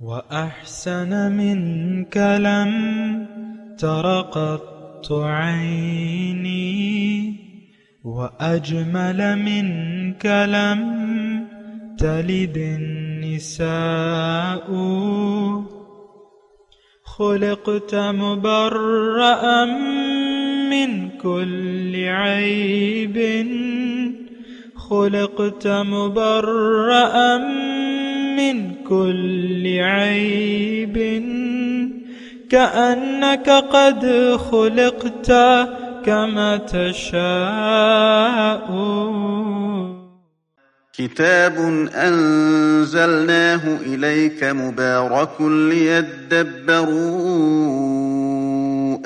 وأحسن منك لم تر قط عيني وأجمل منك لم تلد النساء خلقت مبرأ من كل عيب خلقت مبرأ من كل عيب كأنك قد خلقت كما تشاء. كتاب أنزلناه إليك مبارك ليدبروا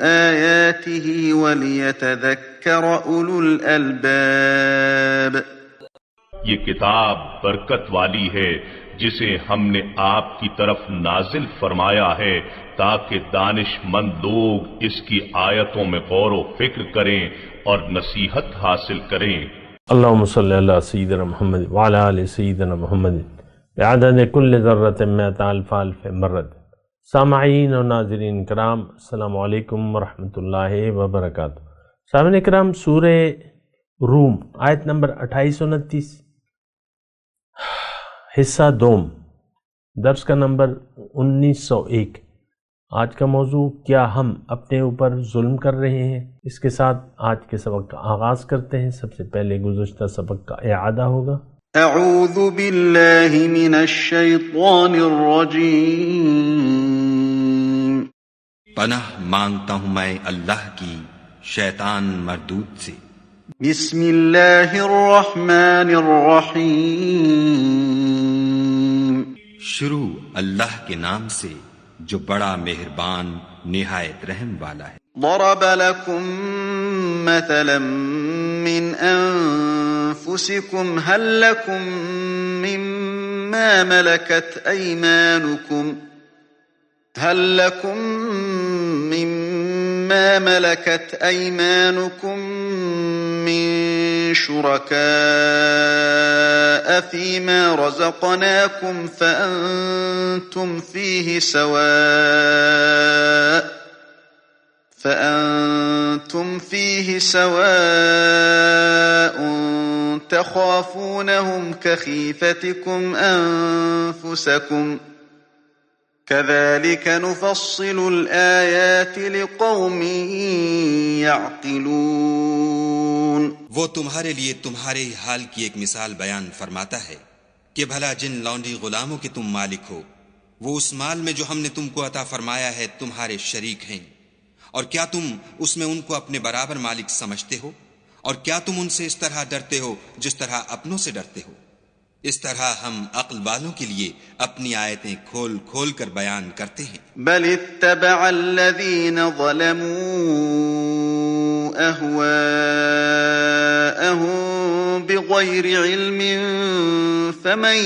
آياته وليتذكر أولو الألباب. یہ کتاب برکت والی ہے جسے ہم نے آپ کی طرف نازل فرمایا ہے تاکہ دانش مند لوگ اس کی آیتوں میں غور و فکر کریں اور نصیحت حاصل کریں. اللہم صلی علی سیدنا محمد وعلی آل سیدنا محمد بعدد کل ذرۃ مئۃ الف الف مرۃ. سامعین و ناظرین کرام، السلام علیکم ورحمۃ اللہ وبرکاتہ. سامعین کرام، سورہ روم آیت نمبر 28-29، حصہ دوم، درس کا نمبر 1901. آج کا موضوع، کیا ہم اپنے اوپر ظلم کر رہے ہیں؟ اس کے ساتھ آج کے سبق کا آغاز کرتے ہیں. سب سے پہلے گزشتہ سبق کا اعادہ ہوگا. اعوذ باللہ من الشیطان الرجیم. پناہ مانگتا ہوں میں اللہ کی شیطان مردود سے. بسم اللہ الرحمن الرحیم. شروع اللہ کے نام سے جو بڑا مہربان نہایت رحم والا ہے. ضرب لكم مثلا من أنفسكم هل لكم مما ملكت أيمانكم من شركاء فيما رزقناكم فأنتم فيه سواء تخافونهم كخيفتكم أنفسكم كذلك نفصل الآيات لقوم يعقلون. وہ تمہارے لیے تمہارے حال کی ایک مثال بیان فرماتا ہے کہ بھلا جن لونڈی غلاموں کے تم مالک ہو، وہ اس مال میں جو ہم نے تم کو عطا فرمایا ہے تمہارے شریک ہیں، اور کیا تم اس میں ان کو اپنے برابر مالک سمجھتے ہو؟ اور کیا تم ان سے اس طرح ڈرتے ہو جس طرح اپنوں سے ڈرتے ہو؟ اس طرح ہم عقل والوں کے لیے اپنی آیتیں کھول کھول کر بیان کرتے ہیں. بل اتبع الذین ظلموا اہواءهم بغیر علم فمن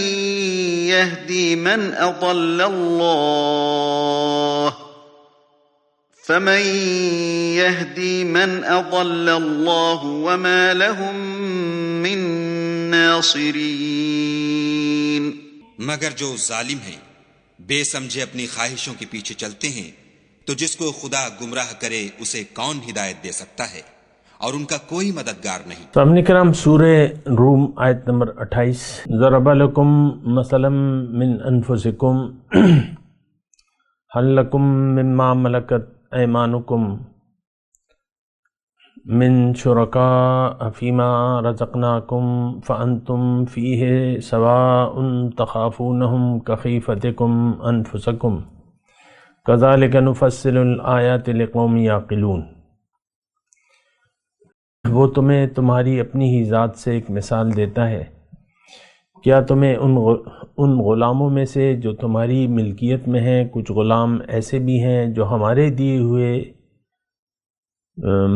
يهدی من اضل اللہ وما لهم من ناصرین. مگر جو ظالم ہیں، بے سمجھے اپنی خواہشوں کے پیچھے چلتے ہیں، تو جس کو خدا گمراہ کرے اسے کون ہدایت دے سکتا ہے، اور ان کا کوئی مددگار نہیں. سامعین کرام، سورہ روم آیت نمبر 28. ضرب لکم مثلا من انفسکم هل لکم مما ملکت ایمانکم من شرکاء فیما رزقناکم فانتم فیہ سواء تخافونہم کخیفتکم انفسکم کذالک نفصل الآیات لقوم یعقلون. وہ تمہیں تمہاری اپنی ہی ذات سے ایک مثال دیتا ہے. کیا تمہیں ان غلاموں میں سے جو تمہاری ملکیت میں ہیں کچھ غلام ایسے بھی ہیں جو ہمارے دیے ہوئے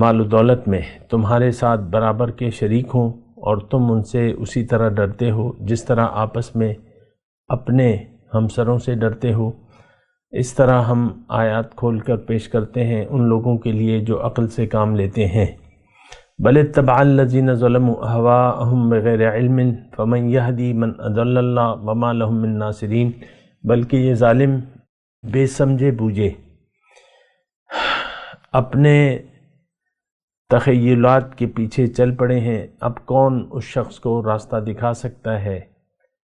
مال و دولت میں تمہارے ساتھ برابر کے شریک ہوں، اور تم ان سے اسی طرح ڈرتے ہو جس طرح آپس میں اپنے ہمسروں سے ڈرتے ہو؟ اس طرح ہم آیات کھول کر پیش کرتے ہیں ان لوگوں کے لیے جو عقل سے کام لیتے ہیں. بل اتبع الذین ظلموا اہواءهم بغیر علم فمن یہدی من اضل اللہ وما لهم من ناصرین. بلکہ یہ ظالم بے سمجھے بوجھے اپنے تخیلات کے پیچھے چل پڑے ہیں۔ اب کون اس شخص کو راستہ دکھا سکتا ہے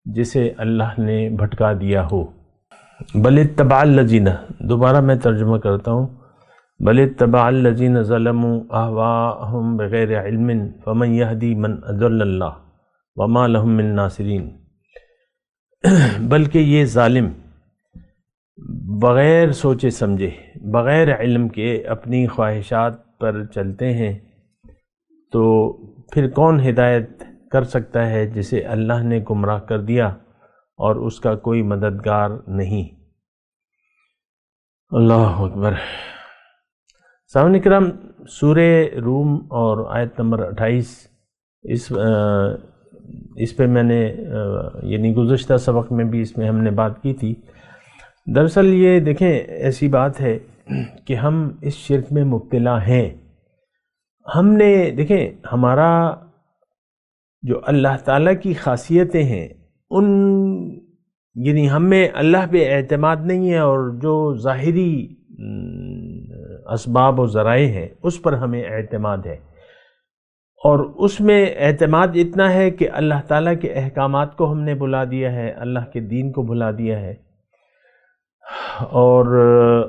جسے اللہ نے بھٹکا دیا ہو؟ بل اتبع الذین، دوبارہ میں ترجمہ کرتا ہوں، بل اتبع الذین ظلموا اہواءہم بغیر علم فمن یہدی من اضل اللہ وما لہم من ناصرین۔ بلکہ یہ ظالم بغیر سوچے سمجھے، بغیر علم کے اپنی خواہشات پر چلتے ہیں، تو پھر کون ہدایت کر سکتا ہے جسے اللہ نے گمراہ کر دیا اور اس کا کوئی مددگار نہیں۔ اللہ اکبر۔ سامعین کرام، سورہ روم اور آیت نمبر 28 اس پہ میں نے یعنی گزشتہ سبق میں بھی اس میں ہم نے بات کی تھی۔ دراصل یہ دیکھیں ایسی بات ہے کہ ہم اس شرک میں مبتلا ہیں۔ ہم نے دیکھیں ہمارا جو اللہ تعالیٰ کی خاصیتیں ہیں یعنی ہم میں اللہ پہ اعتماد نہیں ہے، اور جو ظاہری اسباب و ذرائع ہیں اس پر ہمیں اعتماد ہے، اور اس میں اعتماد اتنا ہے کہ اللہ تعالیٰ کے احکامات کو ہم نے بھلا دیا ہے، اللہ کے دین کو بھلا دیا ہے، اور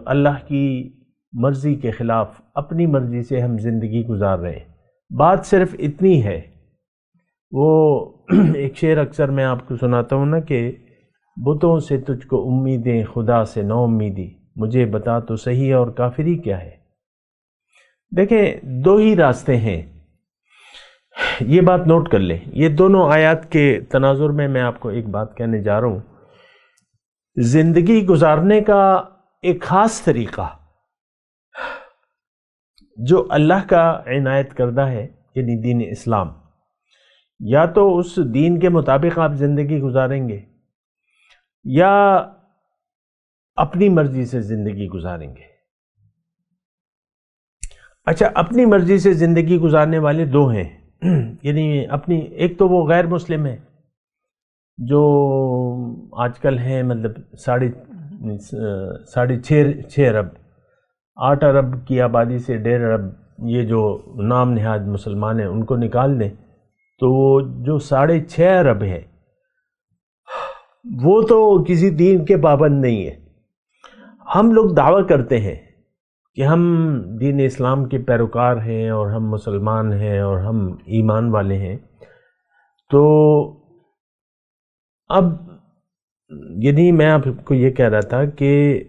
اللہ کی مرضی کے خلاف اپنی مرضی سے ہم زندگی گزار رہے ہیں۔ بات صرف اتنی ہے، وہ ایک شعر اکثر میں آپ کو سناتا ہوں نا کہ بتوں سے تجھ کو امیدیں، خدا سے نو امیدی، مجھے بتا تو صحیح اور کافری کیا ہے۔ دیکھیں دو ہی راستے ہیں، یہ بات نوٹ کر لیں۔ یہ دونوں آیات کے تناظر میں آپ کو ایک بات کہنے جا رہا ہوں۔ زندگی گزارنے کا ایک خاص طریقہ جو اللہ کا عنایت کردہ ہے، یعنی دین اسلام، یا تو اس دین کے مطابق آپ زندگی گزاریں گے یا اپنی مرضی سے زندگی گزاریں گے۔ اچھا، اپنی مرضی سے زندگی گزارنے والے دو ہیں، یعنی ایک تو وہ غیر مسلم ہے جو آج کل ہیں، مطلب 6.5 ارب 8 ارب کی آبادی سے 1.5 ارب یہ جو نام نہاد مسلمان ہیں ان کو نکال دیں تو وہ جو 6.5 ارب ہے وہ تو کسی دین کے پابند نہیں ہے۔ ہم لوگ دعویٰ کرتے ہیں کہ ہم دین اسلام کے پیروکار ہیں اور ہم مسلمان ہیں اور ہم ایمان والے ہیں، تو اب یعنی میں آپ کو یہ کہہ رہا تھا کہ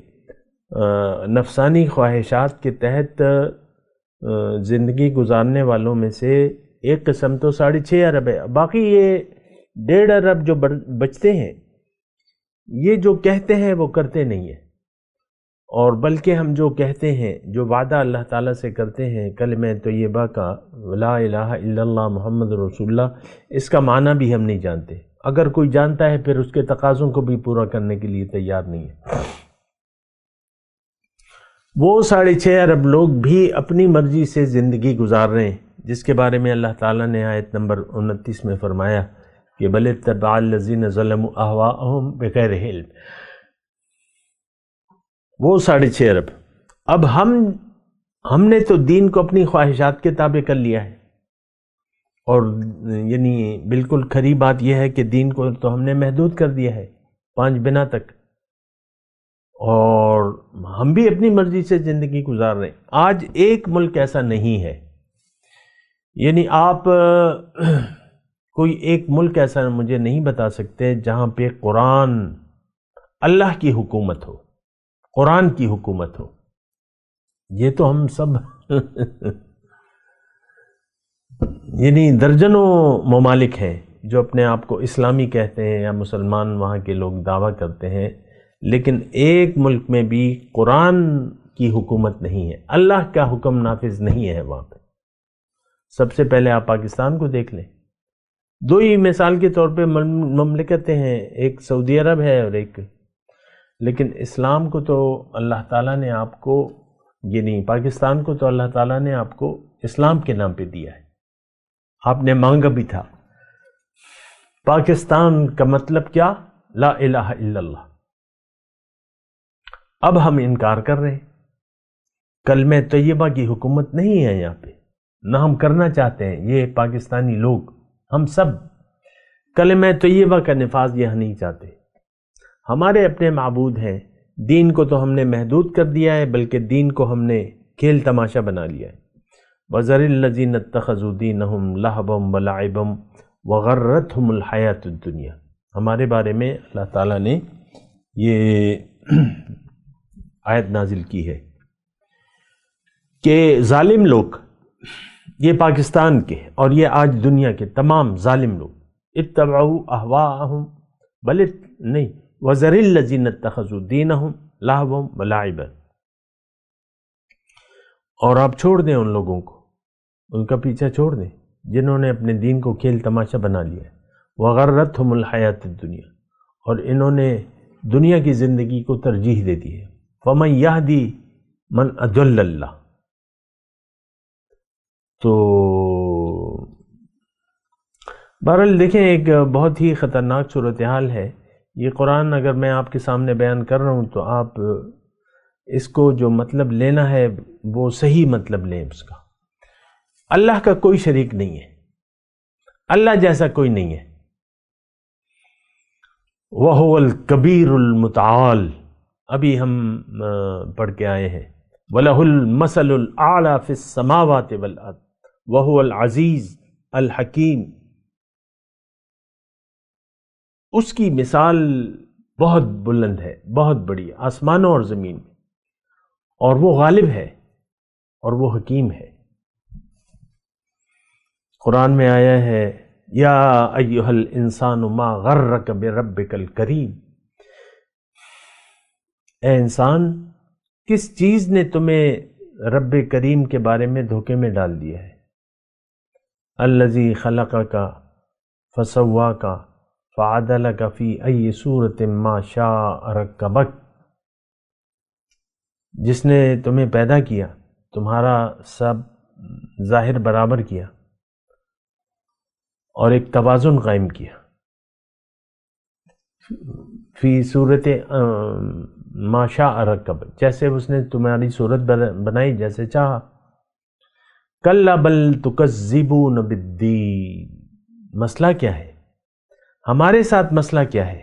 نفسانی خواہشات کے تحت زندگی گزارنے والوں میں سے ایک قسم تو 6.5 ارب ہے، باقی یہ 1.5 ارب جو بچتے ہیں یہ جو کہتے ہیں وہ کرتے نہیں ہیں، اور بلکہ ہم جو کہتے ہیں، جو وعدہ اللہ تعالیٰ سے کرتے ہیں کلمہ طیبہ کا، لا الہ الا اللہ محمد رسول اللہ، اس کا معنی بھی ہم نہیں جانتے۔ اگر کوئی جانتا ہے پھر اس کے تقاضوں کو بھی پورا کرنے کے لیے تیار نہیں ہے۔ وہ 6.5 ارب لوگ بھی اپنی مرضی سے زندگی گزار رہے ہیں، جس کے بارے میں اللہ تعالیٰ نے آیت نمبر 29 میں فرمایا کہ بل اتبع الذین ظلموا اہواءہم بغیر علم۔ وہ 6.5 ارب۔ اب ہم نے تو دین کو اپنی خواہشات کے تابع کر لیا ہے، اور یعنی بالکل کھری بات یہ ہے کہ دین کو تو ہم نے محدود کر دیا ہے 5 بنا تک، اور ہم بھی اپنی مرضی سے زندگی گزار رہے ہیں۔ آج ایک ملک ایسا نہیں ہے، یعنی آپ کوئی ایک ملک ایسا مجھے نہیں بتا سکتے جہاں پہ قرآن اللہ کی حکومت ہو، قرآن کی حکومت ہو۔ یہ تو ہم سب یعنی درجنوں ممالک ہیں جو اپنے آپ کو اسلامی کہتے ہیں یا مسلمان وہاں کے لوگ دعویٰ کرتے ہیں، لیکن ایک ملک میں بھی قرآن کی حکومت نہیں ہے، اللہ کا حکم نافذ نہیں ہے وہاں پہ۔ سب سے پہلے آپ پاکستان کو دیکھ لیں، 2 ہی مثال کے طور پہ مملکتیں ہیں، ایک سعودی عرب ہے اور ایک، لیکن اسلام کو تو اللہ تعالیٰ نے آپ کو، یعنی پاکستان کو تو اللہ تعالیٰ نے آپ کو اسلام کے نام پہ دیا ہے، آپ نے مانگا بھی تھا۔ پاکستان کا مطلب کیا؟ لا الہ الا اللہ، اب ہم انکار کر رہے ہیں۔ کلمہ طیبہ کی حکومت نہیں ہے یہاں پہ، نہ ہم کرنا چاہتے ہیں۔ یہ پاکستانی لوگ ہم سب کلمہ طیبہ کا نفاذ یہاں نہیں چاہتے۔ ہمارے اپنے معبود ہیں، دین کو تو ہم نے محدود کر دیا ہے، بلکہ دین کو ہم نے کھیل تماشا بنا لیا ہے۔ وَذَرِ الَّذِينَ اتَّخَذُوا دِينَهُمْ لَهْوًا وَلَعِبًا وَغَرَّتْهُمُ الْحَيَاةُ الدُّنْيَا۔ ہمارے بارے میں اللہ تعالیٰ نے یہ آیت نازل کی ہے کہ ظالم لوگ، یہ پاکستان کے اور یہ آج دنیا کے تمام ظالم لوگ، اتبعوا اہواءہم، بل نہیں، وَذَرِ الَّذِينَ اتَّخَذُوا دِينَهُمْ لَهْوًا وَلَعِبًا، اور آپ چھوڑ دیں ان لوگوں کو، ان کا پیچھا چھوڑ دیں جنہوں نے اپنے دین کو کھیل تماشا بنا لیا ہے۔ وَغَرَّتْهُمُ الْحَيَاةُ الدُّنْيَا، اور انہوں نے دنیا کی زندگی کو ترجیح دے دی ہے۔ فَمَن يَهْدِي مَنْ أَضَلَّ اللَّهُ، تو بہرحال دیکھیں ایک بہت ہی خطرناک صورتحال ہے یہ۔ قرآن اگر میں آپ کے سامنے بیان کر رہا ہوں تو آپ اس کو جو مطلب لینا ہے وہ صحیح مطلب لیں اس کا۔ اللہ کا کوئی شریک نہیں ہے، اللہ جیسا کوئی نہیں ہے۔ وَهُوَ الْكَبِيرُ الْمُتَعَالِ، ابھی ہم پڑھ کے آئے ہیں، وَلَهُ الْمَثَلُ الْأَعْلَى فِي السَّمَاوَاتِ وَالْأَرْضِ وَهُوَ الْعَزِيزُ الْحَكِيمُ۔ اس کی مثال بہت بلند ہے، بہت بڑی، آسمانوں اور زمین میں، اور وہ غالب ہے اور وہ حکیم ہے۔ قرآن میں آیا ہے یا ایھا الانسان ما غرک بربک الکریم، اے انسان کس چیز نے تمہیں رب کریم کے بارے میں دھوکے میں ڈال دیا ہے؟ الذی خلقک فسواک فعدلک فی ای صورت ما شاء رکبک، جس نے تمہیں پیدا کیا، تمہارا سب ظاہر برابر کیا اور ایک توازن قائم کیا، فی صورت ما شاء رکب، جیسے اس نے تمہاری صورت بنائی جیسے چاہا۔ کلا بل تکذبون بالدین، مسئلہ کیا ہے ہمارے ساتھ؟ مسئلہ کیا ہے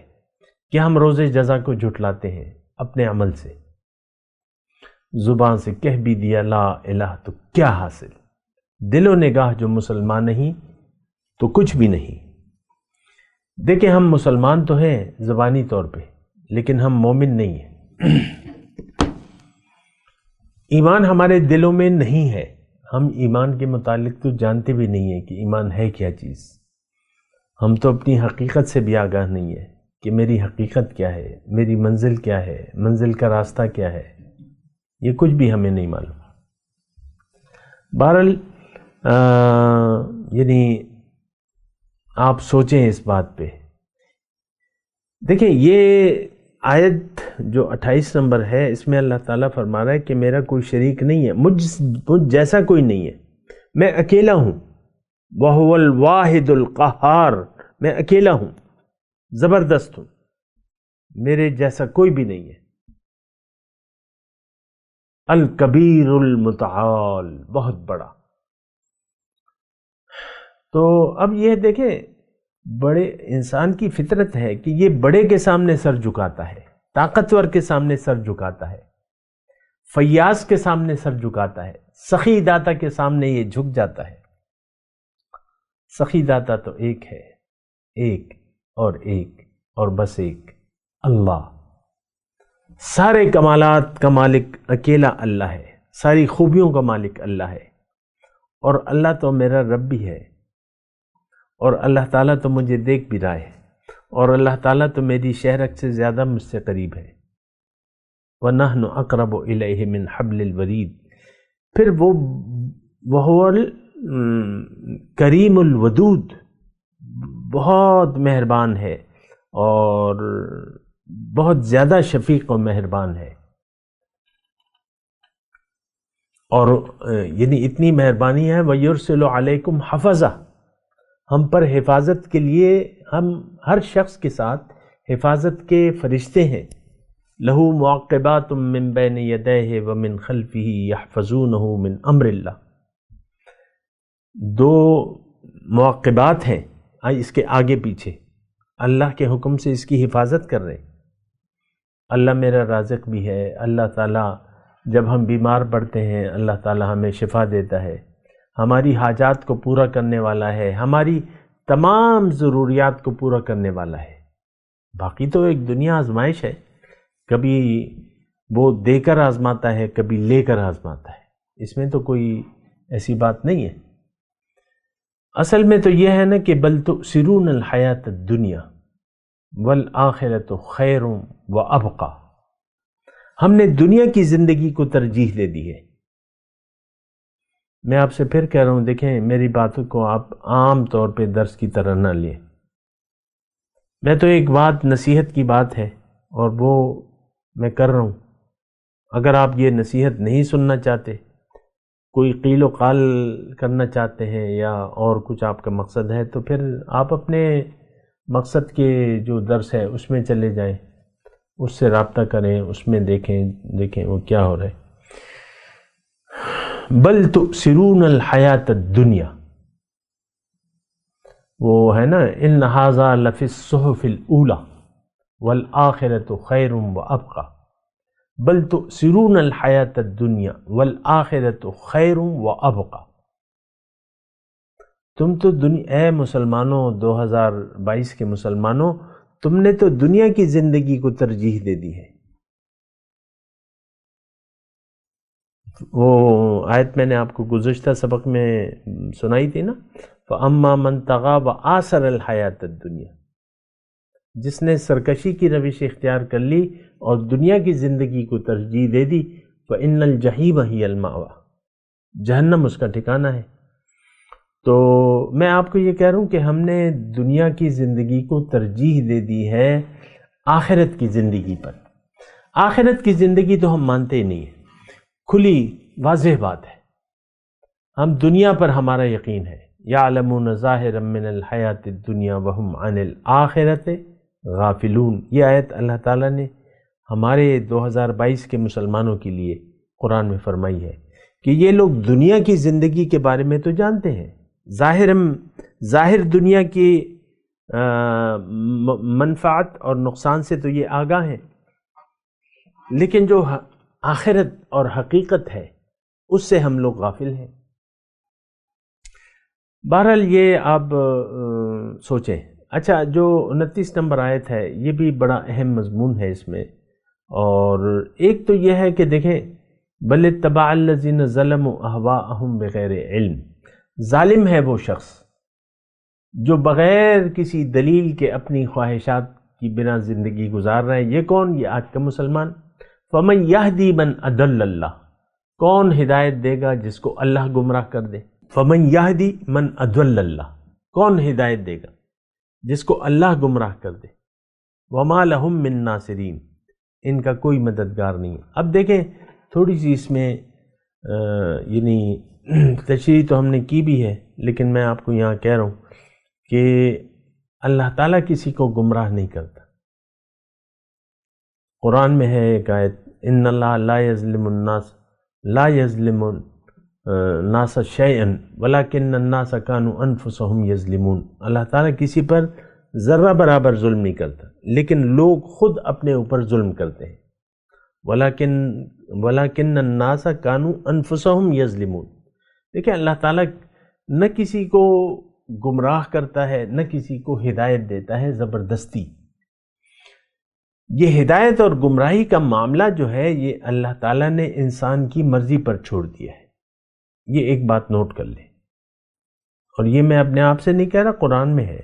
کہ ہم روز جزا کو جھٹلاتے ہیں اپنے عمل سے، زبان سے کہہ بھی دیا لا الہ تو کیا حاصل، دل و نگاہ جو مسلمان نہیں تو کچھ بھی نہیں۔ دیکھیں ہم مسلمان تو ہیں زبانی طور پہ، لیکن ہم مومن نہیں ہیں، ایمان ہمارے دلوں میں نہیں ہے، ہم ایمان کے متعلق تو جانتے بھی نہیں ہیں کہ ایمان ہے کیا چیز، ہم تو اپنی حقیقت سے بھی آگاہ نہیں ہے کہ میری حقیقت کیا ہے، میری منزل کیا ہے، منزل کا راستہ کیا ہے، یہ کچھ بھی ہمیں نہیں معلوم۔ بہرحال یعنی آپ سوچیں اس بات پہ۔ دیکھیں یہ آیت جو 28 نمبر ہے، اس میں اللہ تعالیٰ فرما رہا ہے کہ میرا کوئی شریک نہیں ہے، مجھ جیسا کوئی نہیں ہے، میں اکیلا ہوں، وَهُوَ الْوَاحِدُ الْقَهَّارُ، میں اکیلا ہوں، زبردست ہوں، میرے جیسا کوئی بھی نہیں ہے۔ الکبیر المتعال، بہت بڑا۔ تو اب یہ دیکھیں بڑے انسان کی فطرت ہے کہ یہ بڑے کے سامنے سر جھکاتا ہے، طاقتور کے سامنے سر جھکاتا ہے، فیاض کے سامنے سر جھکاتا ہے، سخی داتا کے سامنے یہ جھک جاتا ہے۔ سخی داتا تو ایک ہے، ایک اور بس ایک، اللہ۔ سارے کمالات کا مالک اکیلا اللہ ہے، ساری خوبیوں کا مالک اللہ ہے، اور اللہ تو میرا رب بھی ہے، اور اللہ تعالیٰ تو مجھے دیکھ بھی رہا ہے، اور اللہ تعالیٰ تو میری شہرک سے زیادہ مجھ سے قریب ہے۔ وَنَحْنُ أَقْرَبُ إِلَيْهِ مِنْ حَبْلِ الْوَرِيدِ، پھر وہ کریم الودود، بہت مہربان ہے اور بہت زیادہ شفیق و مہربان ہے، اور یعنی اتنی مہربانی ہے وَيُرْسِلُ عَلَيْكُمْ حَفَظًا، ہم پر حفاظت کے لیے، ہم ہر شخص کے ساتھ حفاظت کے فرشتے ہیں، لہو معقبات من بین یدیہ ومن خلفہ یحفظونہ من امر اللہ. دو معقبات ہیں اس کے آگے پیچھے، اللہ کے حکم سے اس کی حفاظت کر رہے ہیں. اللہ میرا رازق بھی ہے، اللہ تعالیٰ جب ہم بیمار پڑتے ہیں اللہ تعالیٰ ہمیں شفا دیتا ہے، ہماری حاجات کو پورا کرنے والا ہے، ہماری تمام ضروریات کو پورا کرنے والا ہے. باقی تو ایک دنیا آزمائش ہے، کبھی وہ دے کر آزماتا ہے، کبھی لے کر آزماتا ہے، اس میں تو کوئی ایسی بات نہیں ہے. اصل میں تو یہ ہے نا کہ بل تؤثرون الحیات الدنیا والآخرۃ خیر وابقی. ہم نے دنیا کی زندگی کو ترجیح دے دی ہے. میں آپ سے پھر کہہ رہا ہوں، دیکھیں میری باتوں کو آپ عام طور پہ درس کی طرح نہ لیں. میں تو ایک بات نصیحت کی بات ہے اور وہ میں کر رہا ہوں. اگر آپ یہ نصیحت نہیں سننا چاہتے، کوئی قیل و قال کرنا چاہتے ہیں یا اور کچھ آپ کا مقصد ہے، تو پھر آپ اپنے مقصد کے جو درس ہے اس میں چلے جائیں، اس سے رابطہ کریں، اس میں دیکھیں وہ کیا ہو رہا ہے. بل تؤثرون الحیات الدنیا، وہ ہے نا ان ھذا لفی الصحف الاولی والآخرۃ خیر وابقی. بل تؤثرون الحیات الدنیا والآخرۃ خیر وابقی. تم تو اے مسلمانوں، 2022 کے مسلمانوں، تم نے تو دنیا کی زندگی کو ترجیح دے دی ہے. وہ آیت میں نے آپ کو گزشتہ سبق میں سنائی تھی نا، فَأَمَّا مَنْ طَغَىٰ وَآثَرَ الْحَيَاةَ الدُّنْيَا. جس نے سرکشی کی روش اختیار کر لی اور دنیا کی زندگی کو ترجیح دے دی، فَإِنَّ الْجَحِيمَ هِيَ الْمَأْوَىٰ، جہنم اس کا ٹھکانہ ہے. تو میں آپ کو یہ کہہ رہا ہوں کہ ہم نے دنیا کی زندگی کو ترجیح دے دی ہے آخرت کی زندگی پر. آخرت کی زندگی تو ہم مانتے ہی نہیں ہیں، کھلی واضح بات ہے. ہم دنیا پر ہمارا یقین ہے. یعلمون ظاہرا من الحیات الدنیا وہم عن الآخرۃ غافلون. یہ آیت اللہ تعالیٰ نے ہمارے 2022 کے مسلمانوں کے لیے قرآن میں فرمائی ہے کہ یہ لوگ دنیا کی زندگی کے بارے میں تو جانتے ہیں، ظاہر دنیا کی منفعت اور نقصان سے تو یہ آگاہ ہیں، لیکن جو آخرت اور حقیقت ہے اس سے ہم لوگ غافل ہیں. بہرحال یہ آپ سوچیں. اچھا، جو 29 نمبر آیت ہے یہ بھی بڑا اہم مضمون ہے اس میں. اور ایک تو یہ ہے کہ دیکھیں، بل اتبع الذین ظلموا اہواءہم بغیر علم. ظالم ہے وہ شخص جو بغیر کسی دلیل کے اپنی خواہشات کی بنا زندگی گزار رہا ہے. یہ کون؟ یہ آج کا مسلمان. فمن یہدی من اضل اللہ، کون ہدایت دے گا جس کو اللہ گمراہ کر دے؟ فمن یہدی من اضل اللہ، کون ہدایت دے گا جس کو اللہ گمراہ کر دے؟ وما لہم من ناصرین، ان کا کوئی مددگار نہیں ہے. اب دیکھیں تھوڑی سی اس میں یعنی تشریح تو ہم نے کی بھی ہے، لیکن میں آپ کو یہاں کہہ رہا ہوں کہ اللہ تعالیٰ کسی کو گمراہ نہیں کرتا. قرآن میں ہے ایک آیت، ان اللہ لا یظلم الناس شیئا ولکن الناس کانوا انفسهم یظلمون. اللہ تعالیٰ کسی پر ذرہ برابر ظلم نہیں کرتا، لیکن لوگ خود اپنے اوپر ظلم کرتے ہیں. ولکن الناس کانوا انفسهم یظلمون. دیکھیں اللہ تعالیٰ نہ کسی کو گمراہ کرتا ہے نہ کسی کو ہدایت دیتا ہے زبردستی. یہ ہدایت اور گمراہی کا معاملہ جو ہے یہ اللہ تعالیٰ نے انسان کی مرضی پر چھوڑ دیا ہے. یہ ایک بات نوٹ کر لیں، اور یہ میں اپنے آپ سے نہیں کہہ رہا، قرآن میں ہے،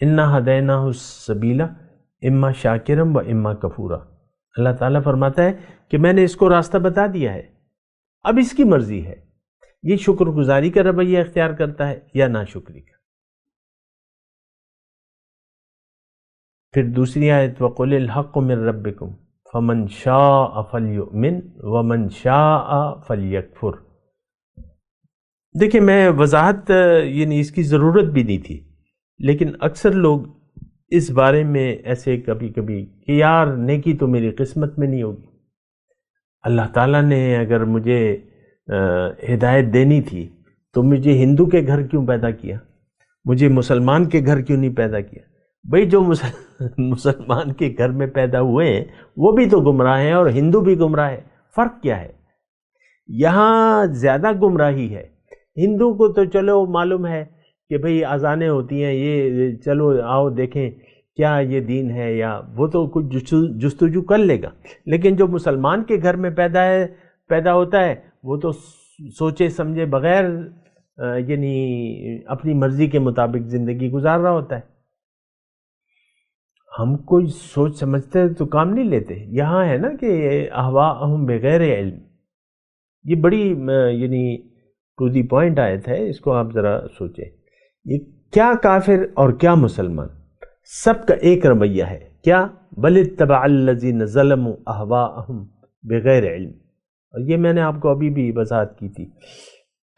انا ہدیناہ السبیل اما شاکرا و اما کفورا. اللہ تعالیٰ فرماتا ہے کہ میں نے اس کو راستہ بتا دیا ہے، اب اس کی مرضی ہے یہ شکر گزاری کا رویہ اختیار کرتا ہے یا ناشکری کا. پھر دوسری آیت، وَقُلِ الْحَقُّ مِن رَبِّكُمْ فَمَنْ شَاءَ فَلْيُؤْمِنْ وَمَنْ شَاءَ فَلْيَكْفُرْ. دیکھیں میں وضاحت یعنی اس کی ضرورت بھی نہیں تھی، لیکن اکثر لوگ اس بارے میں ایسے کبھی کبھی کہ یار نیکی تو میری قسمت میں نہیں ہوگی، اللہ تعالیٰ نے اگر مجھے ہدایت دینی تھی تو مجھے ہندو کے گھر کیوں پیدا کیا، مجھے مسلمان کے گھر کیوں نہیں پیدا کیا؟ بھئی جو مسلمان کے گھر میں پیدا ہوئے ہیں وہ بھی تو گمراہ ہیں اور ہندو بھی گمراہ ہے، فرق کیا ہے؟ یہاں زیادہ گمراہی ہے۔ ہندو کو تو چلو معلوم ہے کہ بھئی اذانیں ہوتی ہیں، یہ چلو آؤ دیکھیں کیا یہ دین ہے، یا وہ تو کچھ جستجو کر لے گا، لیکن جو مسلمان کے گھر میں پیدا ہوتا ہے وہ تو سوچے سمجھے بغیر یعنی اپنی مرضی کے مطابق زندگی گزار رہا ہوتا ہے۔ ہم کوئی سوچ سمجھتے تو کام نہیں لیتے۔ یہاں ہے نا کہ اہواءہم بغیر علم، یہ بڑی یعنی ٹو دی پوائنٹ آیت ہے، اس کو آپ ذرا سوچیں۔ یہ کیا کافر اور کیا مسلمان، سب کا ایک رویہ ہے، کیا؟ بل اتبع الذین ظلموا اہواءہم بغیر علم۔ اور یہ میں نے آپ کو ابھی بھی وضاحت کی تھی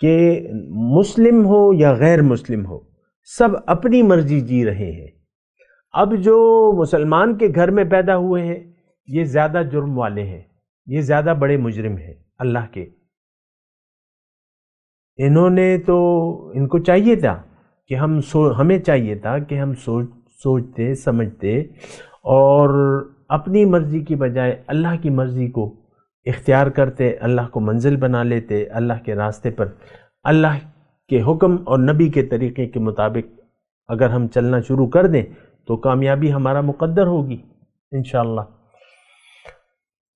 کہ مسلم ہو یا غیر مسلم ہو، سب اپنی مرضی جی رہے ہیں۔ اب جو مسلمان کے گھر میں پیدا ہوئے ہیں یہ زیادہ جرم والے ہیں، یہ زیادہ بڑے مجرم ہیں اللہ کے۔ انہوں نے تو، ان کو چاہیے تھا کہ ہمیں چاہیے تھا کہ ہم سوچتے سمجھتے اور اپنی مرضی کی بجائے اللہ کی مرضی کو اختیار کرتے، اللہ کو منزل بنا لیتے، اللہ کے راستے پر اللہ کے حکم اور نبی کے طریقے کے مطابق اگر ہم چلنا شروع کر دیں تو کامیابی ہمارا مقدر ہوگی انشاءاللہ۔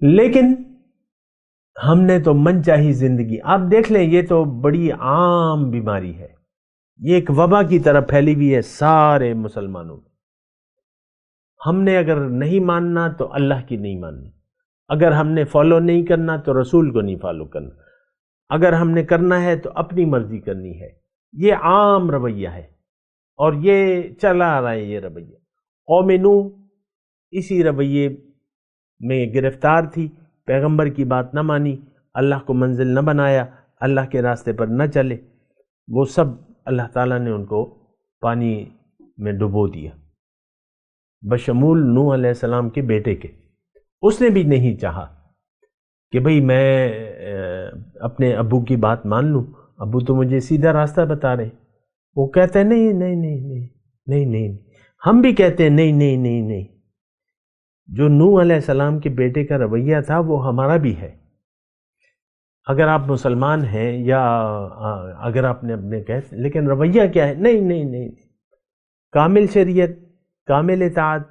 لیکن ہم نے تو من چاہی زندگی، آپ دیکھ لیں یہ تو بڑی عام بیماری ہے، یہ ایک وبا کی طرح پھیلی ہوئی ہے سارے مسلمانوں میں۔ ہم نے اگر نہیں ماننا تو اللہ کی نہیں ماننی، اگر ہم نے فالو نہیں کرنا تو رسول کو نہیں فالو کرنا، اگر ہم نے کرنا ہے تو اپنی مرضی کرنی ہے۔ یہ عام رویہ ہے اور یہ چلا آ رہا ہے یہ رویہ۔ قوم نوح اسی رویے میں گرفتار تھی، پیغمبر کی بات نہ مانی، اللہ کو منزل نہ بنایا، اللہ کے راستے پر نہ چلے، وہ سب اللہ تعالیٰ نے ان کو پانی میں ڈبو دیا، بشمول نوح علیہ السلام کے بیٹے کے۔ اس نے بھی نہیں چاہا کہ بھئی میں اپنے ابو کی بات مان لوں، ابو تو مجھے سیدھا راستہ بتا رہے ہیں۔ وہ کہتے ہیں نہیں نہیں نہیں نہیں نہیں نہیں، ہم بھی کہتے ہیں نہیں نہیں نہیں نہیں۔ جو نوح علیہ السلام کے بیٹے کا رویہ تھا وہ ہمارا بھی ہے۔ اگر آپ مسلمان ہیں یا اگر آپ نے اپنے کہتے، لیکن رویہ کیا ہے؟ نہیں نہیں نہیں، کامل شریعت، کامل اطاعت،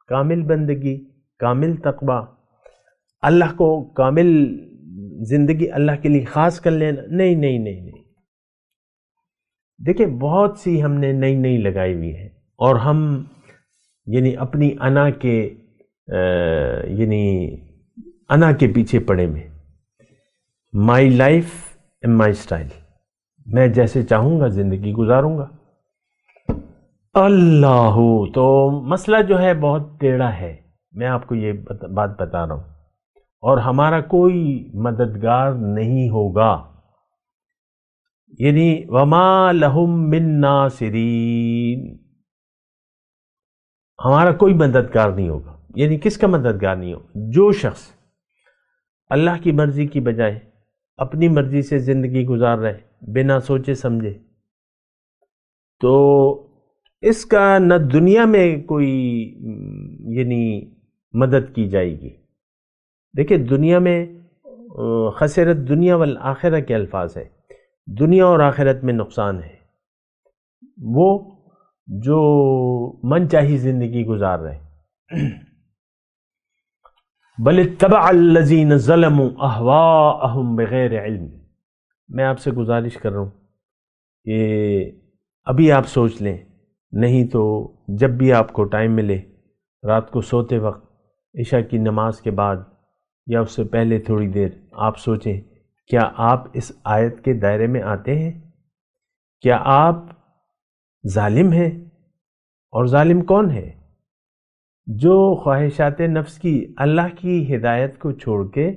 کامل بندگی، کامل تقوی، اللہ کو کامل زندگی اللہ کے لیے خاص کر لینا، نہیں نہیں نہیں نہیں۔ دیکھیں بہت سی ہم نے نئی نئی لگائی ہوئی ہے اور ہم یعنی اپنی انا کے انا کے پیچھے پڑے میں، my life and my style, میں جیسے چاہوں گا زندگی گزاروں گا۔ اللہ تو مسئلہ جو ہے بہت ٹیڑھا ہے، میں آپ کو یہ بات بتا رہا ہوں، اور ہمارا کوئی مددگار نہیں ہوگا، یعنی وما لہم من ناصرین، ہمارا کوئی مددگار نہیں ہوگا۔ یعنی کس کا مددگار نہیں ہوگا؟ جو شخص اللہ کی مرضی کی بجائے اپنی مرضی سے زندگی گزار رہے بنا سوچے سمجھے، تو اس کا نہ دنیا میں کوئی یعنی مدد کی جائے گی۔ دیکھیں دنیا میں خسرت دنیا والآخرہ کے الفاظ ہے، دنیا اور آخرت میں نقصان ہے وہ جو من چاہی زندگی گزار رہے۔ بل اتبع الذین ظلموا اہواءہم بغیر علم۔ میں آپ سے گزارش کر رہا ہوں کہ ابھی آپ سوچ لیں، نہیں تو جب بھی آپ کو ٹائم ملے، رات کو سوتے وقت، عشاء کی نماز کے بعد یا اس سے پہلے تھوڑی دیر آپ سوچیں، کیا آپ اس آیت کے دائرے میں آتے ہیں؟ کیا آپ ظالم ہیں؟ اور ظالم کون ہے؟ جو خواہشات نفس کی، اللہ کی ہدایت کو چھوڑ کے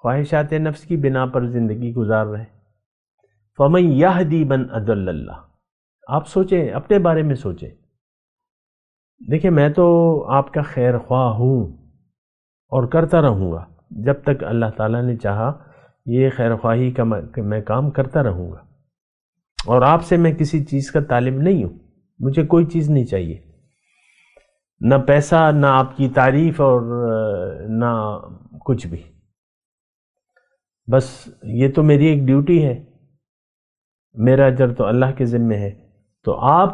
خواہشات نفس کی بنا پر زندگی گزار رہے۔ فَمَن يَهْدِي مَنْ أَضَلَّ اللَّهُ۔ آپ سوچیں، اپنے بارے میں سوچیں، دیکھیں میں تو آپ کا خیر خواہ ہوں اور کرتا رہوں گا جب تک اللہ تعالیٰ نے چاہا، یہ خیر خواہی کا میں کام کرتا رہوں گا، اور آپ سے میں کسی چیز کا طالب نہیں ہوں، مجھے کوئی چیز نہیں چاہیے، نہ پیسہ، نہ آپ کی تعریف، اور نہ کچھ بھی، بس یہ تو میری ایک ڈیوٹی ہے، میرا اجر تو اللہ کے ذمے ہے۔ تو آپ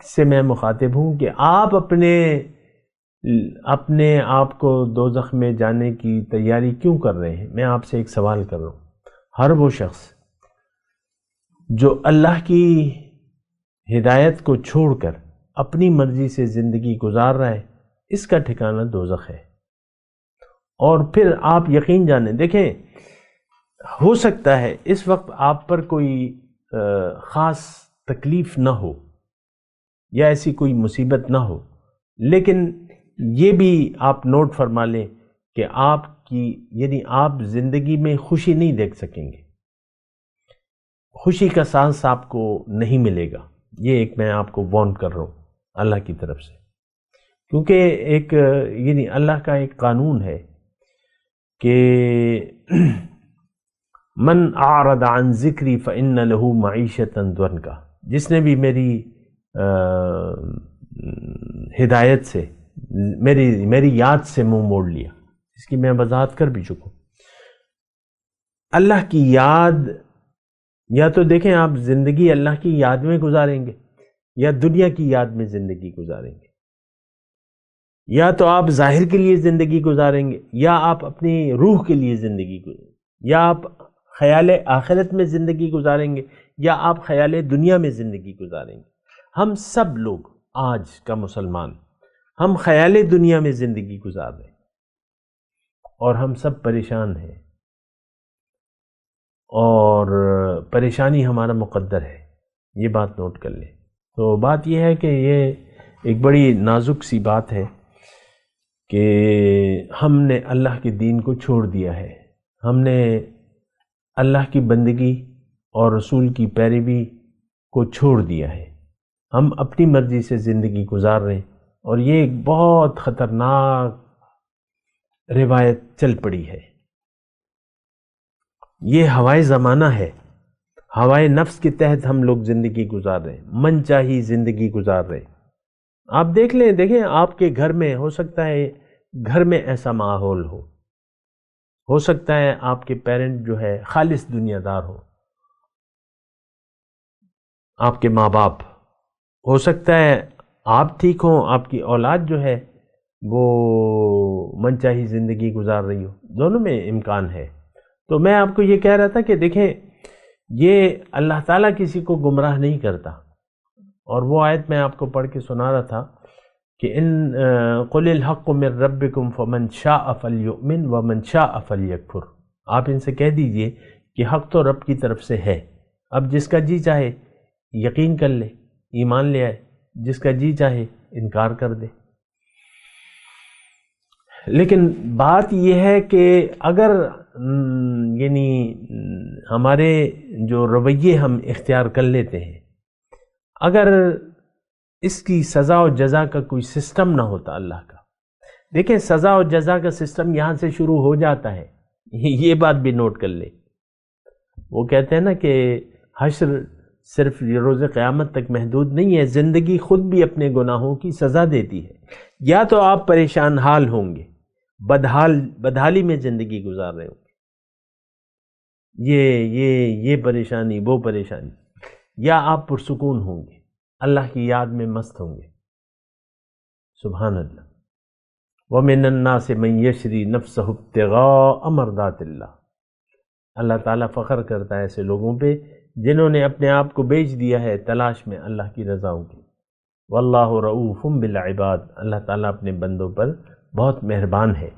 سے میں مخاطب ہوں کہ آپ اپنے آپ کو دوزخ میں جانے کی تیاری کیوں کر رہے ہیں؟ میں آپ سے ایک سوال کر رہا ہوں۔ ہر وہ شخص جو اللہ کی ہدایت کو چھوڑ کر اپنی مرضی سے زندگی گزار رہا ہے، اس کا ٹھکانہ دوزخ ہے۔ اور پھر آپ یقین جانیں، دیکھیں ہو سکتا ہے اس وقت آپ پر کوئی خاص تکلیف نہ ہو یا ایسی کوئی مصیبت نہ ہو، لیکن یہ بھی آپ نوٹ فرما لیں کہ آپ زندگی میں خوشی نہیں دیکھ سکیں گے، خوشی کا سانس آپ کو نہیں ملے گا۔ یہ ایک میں آپ کو وارن کر رہا ہوں اللہ کی طرف سے، کیونکہ اللہ کا ایک قانون ہے کہ من اعرض عن ذکری فإن له معیشۃ ضنکا، جس نے بھی میری ہدایت سے، میری یاد سے منہ موڑ لیا، اس کی میں وضاحت کر بھی چکا ہوں۔ اللہ کی یاد، یا تو دیکھیں آپ زندگی اللہ کی یاد میں گزاریں گے یا دنیا کی یاد میں زندگی گزاریں گے، یا تو آپ ظاہر کے لیے زندگی گزاریں گے یا آپ اپنی روح کے لیے زندگی گزاریں گے، یا آپ خیال آخرت میں زندگی گزاریں گے یا آپ خیال دنیا میں زندگی گزاریں گے۔ ہم سب لوگ آج کا مسلمان، ہم خیال دنیا میں زندگی گزار رہے ہیں اور ہم سب پریشان ہیں، اور پریشانی ہمارا مقدر ہے، یہ بات نوٹ کر لیں۔ تو بات یہ ہے کہ یہ ایک بڑی نازک سی بات ہے کہ ہم نے اللہ کے دین کو چھوڑ دیا ہے، ہم نے اللہ کی بندگی اور رسول کی پیروی کو چھوڑ دیا ہے، ہم اپنی مرضی سے زندگی گزار رہے ہیں، اور یہ ایک بہت خطرناک روایت چل پڑی ہے۔ یہ ہوائے زمانہ ہے، ہوائے نفس کے تحت ہم لوگ زندگی گزار رہے ہیں، من چاہی زندگی گزار رہے ہیں۔ آپ دیکھیں آپ کے گھر میں ہو سکتا ہے گھر میں ایسا ماحول ہو سکتا ہے آپ کے پیرنٹ جو ہے خالص دنیا دار ہو، آپ کے ماں باپ، ہو سکتا ہے آپ ٹھیک ہوں، آپ کی اولاد جو ہے وہ من چاہی زندگی گزار رہی ہو، دونوں میں امکان ہے۔ تو میں آپ کو یہ کہہ رہا تھا کہ دیکھیں یہ اللہ تعالیٰ کسی کو گمراہ نہیں کرتا، اور وہ آیت میں آپ کو پڑھ کے سنا رہا تھا کہ قل الحق من ربکم فمن شاء فلیؤمن ومن شاء فلیکفر، آپ ان سے کہہ دیجئے کہ حق تو رب کی طرف سے ہے، اب جس کا جی چاہے یقین کر لے، ایمان لے آئے، جس کا جی چاہے انکار کر دے۔ لیکن بات یہ ہے کہ اگر ہمارے جو رویے ہم اختیار کر لیتے ہیں، اگر اس کی سزا و جزا کا کوئی سسٹم نہ ہوتا اللہ کا، دیکھیں سزا و جزا کا سسٹم یہاں سے شروع ہو جاتا ہے، یہ بات بھی نوٹ کر لیں۔ وہ کہتے ہیں نا کہ حشر صرف روز قیامت تک محدود نہیں ہے، زندگی خود بھی اپنے گناہوں کی سزا دیتی ہے۔ یا تو آپ پریشان حال ہوں گے، بدحالی میں زندگی گزار رہے ہوں گے، یہ پریشانی وہ پریشانی، یا آپ پرسکون ہوں گے، اللہ کی یاد میں مست ہوں گے۔ سبحان اللہ۔ وَمِنَ النَّاسِ مَن يَشْرِي نَفْسَهُ ابْتِغَاءَ مَرْضَاتِ اللَّهِ، اللہ تعالیٰ فخر کرتا ہے ایسے لوگوں پہ جنہوں نے اپنے آپ کو بیچ دیا ہے تلاش میں اللہ کی رضاؤں کی۔ واللہ رؤوف بالعباد، اللہ تعالیٰ اپنے بندوں پر بہت مہربان ہے۔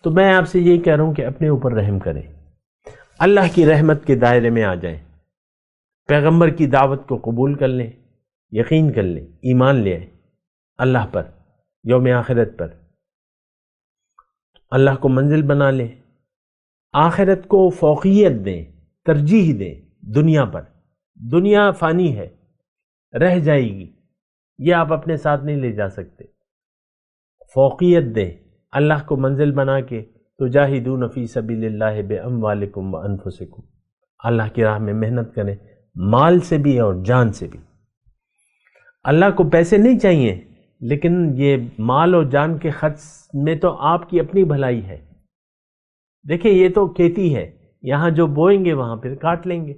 تو میں آپ سے یہ کہہ رہا ہوں کہ اپنے اوپر رحم کریں، اللہ کی رحمت کے دائرے میں آ جائیں، پیغمبر کی دعوت کو قبول کر لیں، یقین کر لیں، ایمان لے آئیں اللہ پر، یوم آخرت پر، اللہ کو منزل بنا لیں، آخرت کو فوقیت دیں، ترجیح دیں دنیا پر۔ دنیا فانی ہے، رہ جائے گی، یہ آپ اپنے ساتھ نہیں لے جا سکتے۔ فوقیت دے، اللہ کو منزل بنا کے تجاہدون فی سبیل اللہ باموالکم وانفسکم، اللہ کی راہ میں محنت کریں، مال سے بھی اور جان سے بھی۔ اللہ کو پیسے نہیں چاہیے، لیکن یہ مال اور جان کے خرچ میں تو آپ کی اپنی بھلائی ہے۔ دیکھیں یہ تو کھیتی ہے، یہاں جو بوئیں گے وہاں پھر کاٹ لیں گے۔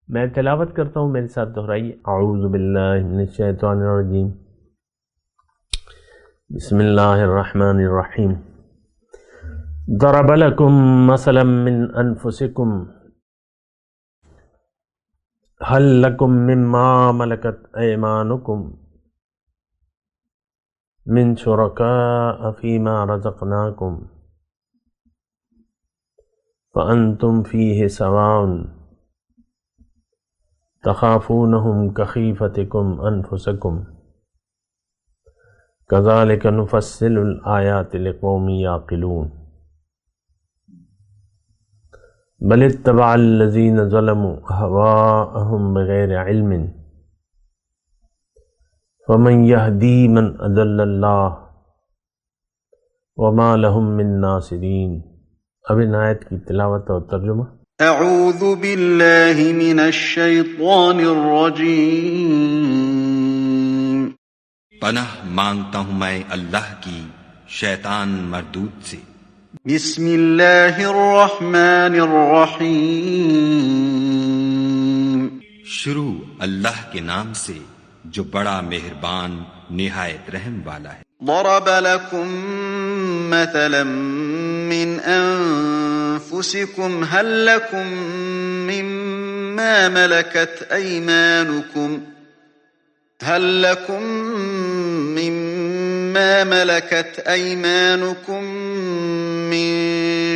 میں تلاوت کرتا ہوں، میرے ساتھ دہرائیے۔ اعوذ باللہ من الشیطان الرجیم، بسم اللہ الرحمن الرحیم۔ ضرب لکم مثلا من انفسکم هل لکم مما ملکت ایمانکم من شرکاء فیما رزقناکم فأنتم فیہ سواء تخافونہم کخیفتکم انفسکم کذالک نفصل الآیات لقوم یعقلون بل اتبع الذین ظلموا اہواءہم بغیر علم فمن یہدی من اضل اللہ وما لہم من ناصرین۔ اب ان آیت کی تلاوت اور ترجمہ۔ اعوذ باللہ من الشیطان الرجیم، پناہ مانگتا ہوں میں اللہ کی شیطان مردود سے۔ بسم اللہ الرحمن الرحیم، شروع اللہ کے نام سے جو بڑا مہربان نہایت رحم والا ہے۔ ضرب لكم مثلا من انفسكم هل لكم مما ملكت ايمانكم من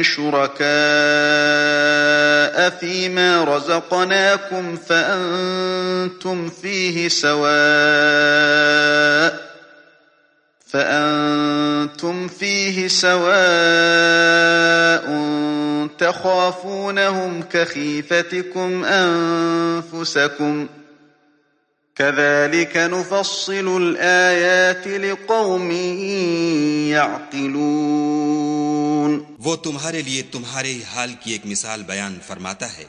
شركاء فيما رزقناكم فأنتم فيه سواء تخافونهم كخيفتكم أنفسكم كذلك نفصل الآيات لقوم يعقلون۔ وہ تمہارے لیے تمہارے حال کی ایک مثال بیان فرماتا ہے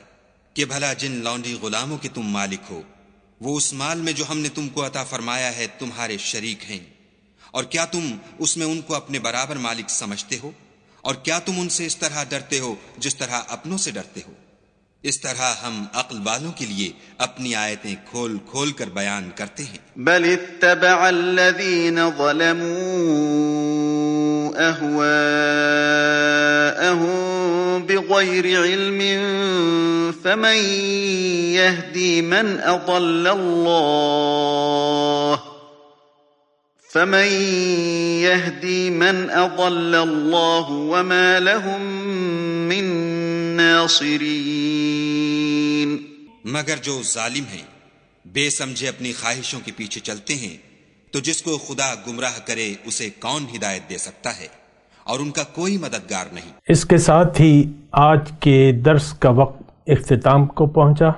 کہ بھلا جن لونڈی غلاموں کے تم مالک ہو، وہ اس مال میں جو ہم نے تم کو عطا فرمایا ہے تمہارے شریک ہیں، اور کیا تم اس میں ان کو اپنے برابر مالک سمجھتے ہو؟ اور کیا تم ان سے اس طرح ڈرتے ہو جس طرح اپنوں سے ڈرتے ہو؟ اس طرح ہم عقل والوں کے لیے اپنی آیتیں کھول کھول کر بیان کرتے ہیں۔ بل اتبع الذین ظلموا اہواءہم بغیر علم فمن یہدی من اضل اللہ وما لهم من ناصرین۔ مگر جو ظالم ہیں، بے سمجھے اپنی خواہشوں کے پیچھے چلتے ہیں، تو جس کو خدا گمراہ کرے اسے کون ہدایت دے سکتا ہے، اور ان کا کوئی مددگار نہیں۔ اس کے ساتھ ہی آج کے درس کا وقت اختتام کو پہنچا۔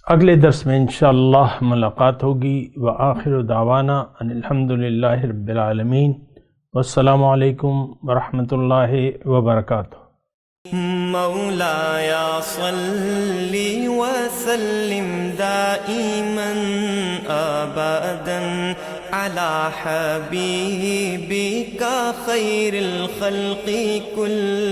اگلے درس میں انشاءاللہ ملاقات ہوگی۔ وآخر دعوانا ان الحمدللہ رب العالمین، والسلام علیکم ورحمۃ اللہ وبرکاتہ۔ مولاي صل وسلم دائما ابدا على حبيبك خير الخلق كلهم